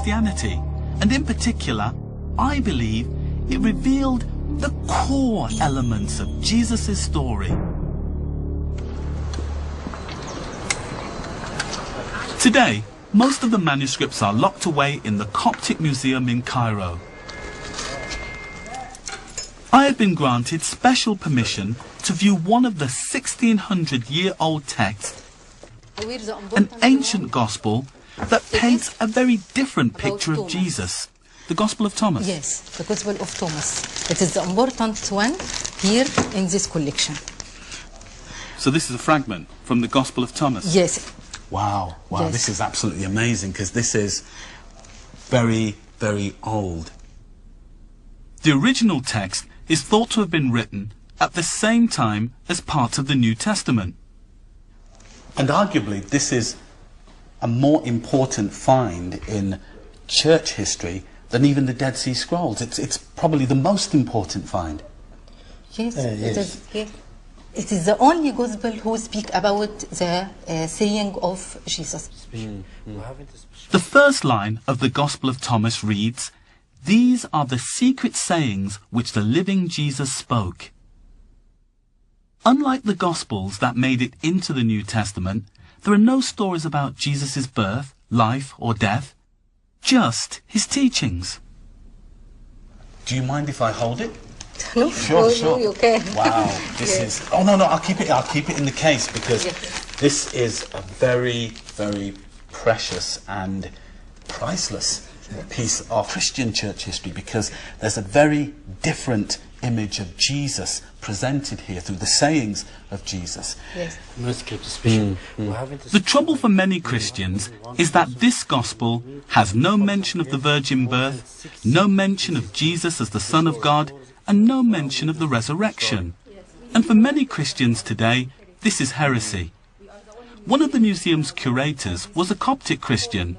Christianity, and in particular, I believe it revealed the core elements of Jesus' story. Today, most of the manuscripts are locked away in the Coptic Museum in Cairo. I have been granted special permission to view one of the 1600-year-old texts, an ancient gospel that paints a very different picture of Jesus, the Gospel of Thomas. Yes, the Gospel of Thomas. It is the important one here in this collection. So this is a fragment from the Gospel of Thomas? Yes. Wow, wow, yes. This is absolutely amazing because this is very, very old. The original text is thought to have been written at the same time as part of the New Testament. And arguably this is a more important find in church history than even the Dead Sea Scrolls. It's probably the most important find. Yes, yes. It is the only gospel who speak about the saying of Jesus. The first line of the Gospel of Thomas reads, "These are the secret sayings which the living Jesus spoke." Unlike the Gospels that made it into the New Testament, there are no stories about Jesus' birth, life or death, just his teachings. Do you mind if I hold it? No, sure. No, you can. Wow, this is... Oh, no, I'll keep it in the case because this is a very, very precious and priceless piece of Christian church history because there's a very different image of Jesus presented here through the sayings of Jesus. Yes. The trouble for many Christians is that this gospel has no mention of the virgin birth, no mention of Jesus as the Son of God, and no mention of the resurrection. And for many Christians today, this is heresy. One of the museum's curators was a Coptic Christian,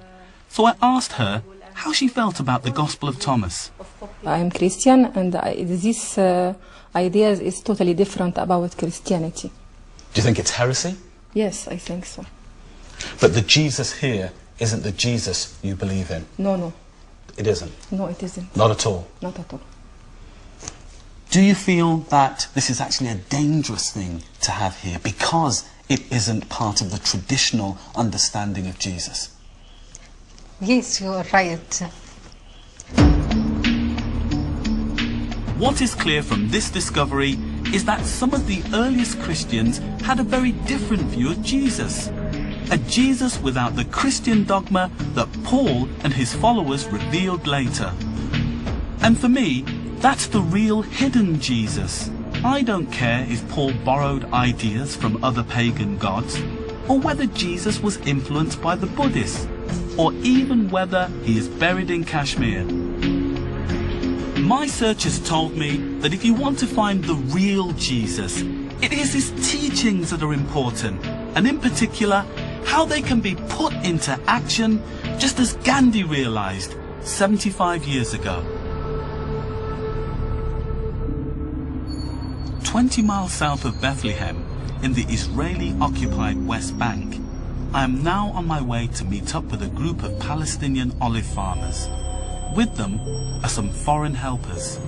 so I asked her how she felt about the Gospel of Thomas. I am Christian, and this idea is totally different about Christianity. Do you think it's heresy? Yes, I think so. But the Jesus here isn't the Jesus you believe in? No. It isn't? No, it isn't. Not at all? Not at all. Do you feel that this is actually a dangerous thing to have here because it isn't part of the traditional understanding of Jesus? Yes, you are right. What is clear from this discovery is that some of the earliest Christians had a very different view of Jesus. A Jesus without the Christian dogma that Paul and his followers revealed later. And for me, that's the real hidden Jesus. I don't care if Paul borrowed ideas from other pagan gods, or whether Jesus was influenced by the Buddhists, or even whether he is buried in Kashmir. My search has told me that if you want to find the real Jesus, it is his teachings that are important, and in particular, how they can be put into action, just as Gandhi realized 75 years ago. 20 miles south of Bethlehem, in the Israeli-occupied West Bank, I am now on my way to meet up with a group of Palestinian olive farmers. With them are some foreign helpers.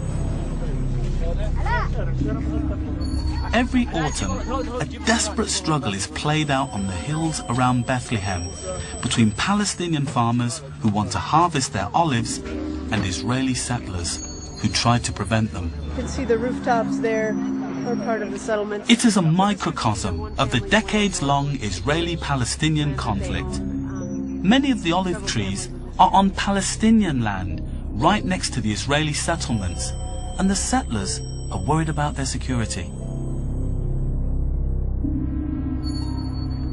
Every autumn, a desperate struggle is played out on the hills around Bethlehem between Palestinian farmers who want to harvest their olives and Israeli settlers who try to prevent them. You can see the rooftops there are part of the settlement. It is a microcosm of the decades-long Israeli-Palestinian conflict. Many of the olive trees are on Palestinian land, right next to the Israeli settlements, and the settlers are worried about their security.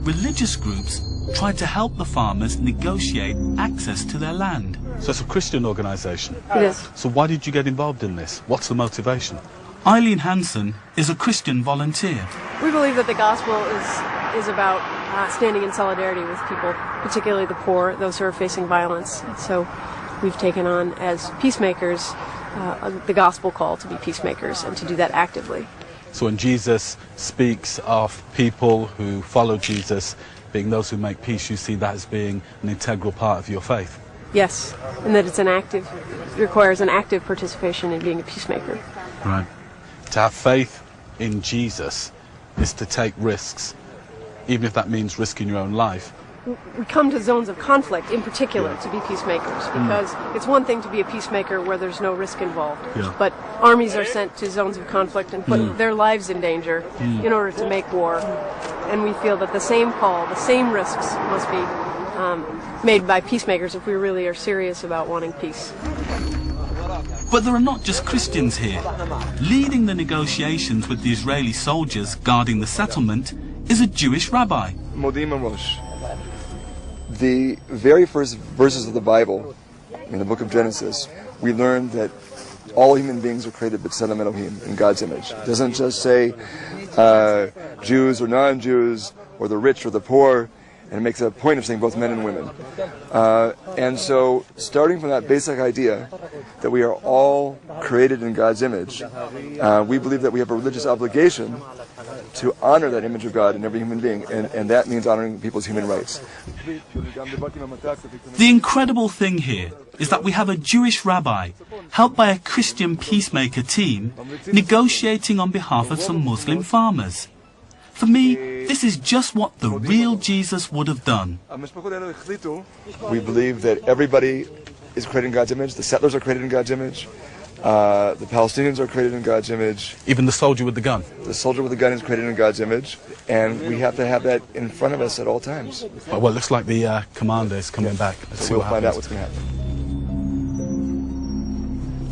Religious groups tried to help the farmers negotiate access to their land. So it's a Christian organisation? It is. So why did you get involved in this? What's the motivation? Eileen Hansen is a Christian volunteer. We believe that the gospel is about standing in solidarity with people, particularly the poor, those who are facing violence. So we've taken on as peacemakers the gospel call to be peacemakers and to do that actively. So when Jesus speaks of people who follow Jesus being those who make peace, you see that as being an integral part of your faith? Yes, and that it requires an active participation in being a peacemaker. Right. To have faith in Jesus is to take risks, even if that means risking your own life. We come to zones of conflict, in particular, to be peacemakers, because it's one thing to be a peacemaker where there's no risk involved, but armies are sent to zones of conflict and put their lives in danger in order to make war, and we feel that the same call, the same risks must be made by peacemakers if we really are serious about wanting peace. But there are not just Christians here. Leading the negotiations with the Israeli soldiers guarding the settlement is a Jewish rabbi. The very first verses of the Bible, in the book of Genesis, we learn that all human beings are created b'tselem Elohim, in God's image. It doesn't just say Jews or non-Jews, or the rich or the poor, and it makes a point of saying both men and women. And so, starting from that basic idea that we are all created in God's image, we believe that we have a religious obligation to honor that image of God in every human being, and that means honoring people's human rights. The incredible thing here is that we have a Jewish rabbi, helped by a Christian peacemaker team, negotiating on behalf of some Muslim farmers. For me, this is just what the real Jesus would have done. We believe that everybody is created in God's image. The settlers are created in God's image. The Palestinians are created in God's image. Even the soldier with the gun? The soldier with the gun is created in God's image, and we have to have that in front of us at all times. Well, it looks like the commander is coming back. Let's see we'll what find happens. out what's going to happen.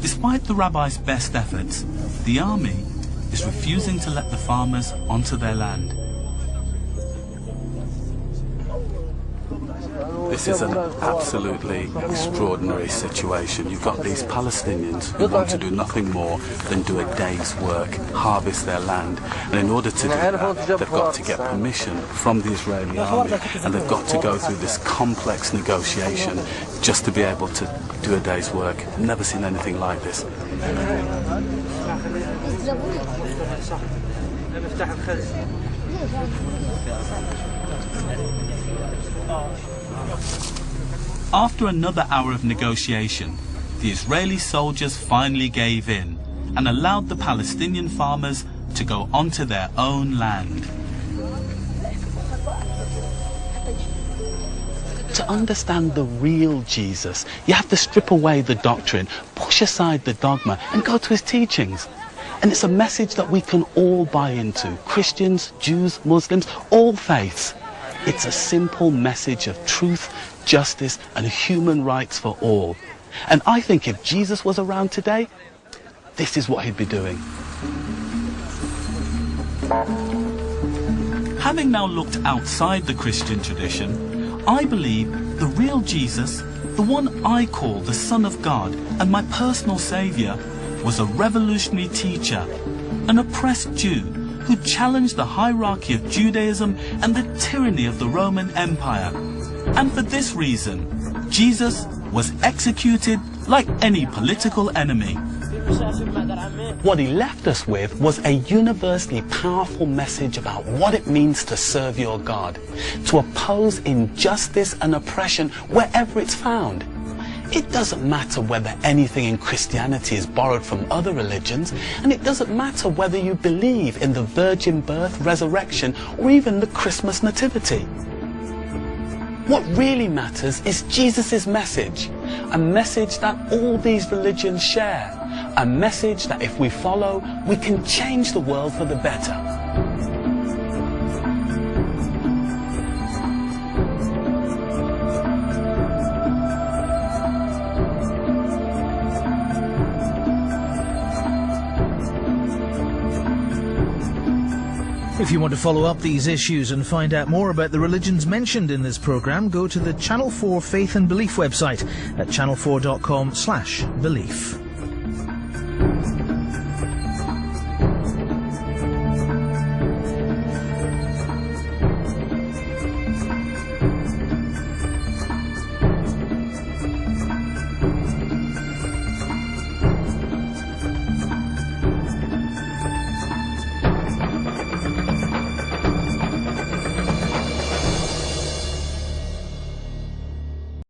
Despite the rabbi's best efforts, the army is refusing to let the farmers onto their land. This is an absolutely extraordinary situation. You've got these Palestinians who want to do nothing more than do a day's work, harvest their land. And in order to do that, they've got to get permission from the Israeli army, and they've got to go through this complex negotiation just to be able to do a day's work. Never seen anything like this. After another hour of negotiation, the Israeli soldiers finally gave in and allowed the Palestinian farmers to go onto their own land. To understand the real Jesus, you have to strip away the doctrine, push aside the dogma, and go to his teachings. And it's a message that we can all buy into. Christians, Jews, Muslims, all faiths. It's a simple message of truth, justice, and human rights for all. And I think if Jesus was around today, this is what he'd be doing. Having now looked outside the Christian tradition, I believe the real Jesus, the one I call the Son of God and my personal Saviour, was a revolutionary teacher, an oppressed Jew who challenged the hierarchy of Judaism and the tyranny of the Roman Empire. And for this reason, Jesus was executed like any political enemy. What he left us with was a universally powerful message about what it means to serve your God, to oppose injustice and oppression wherever it's found. It doesn't matter whether anything in Christianity is borrowed from other religions, and it doesn't matter whether you believe in the virgin birth, resurrection, or even the Christmas nativity. What really matters is Jesus' message, a message that all these religions share, a message that if we follow, we can change the world for the better. If you want to follow up these issues and find out more about the religions mentioned in this programme, go to the Channel 4 Faith and Belief website at channel4.com/belief.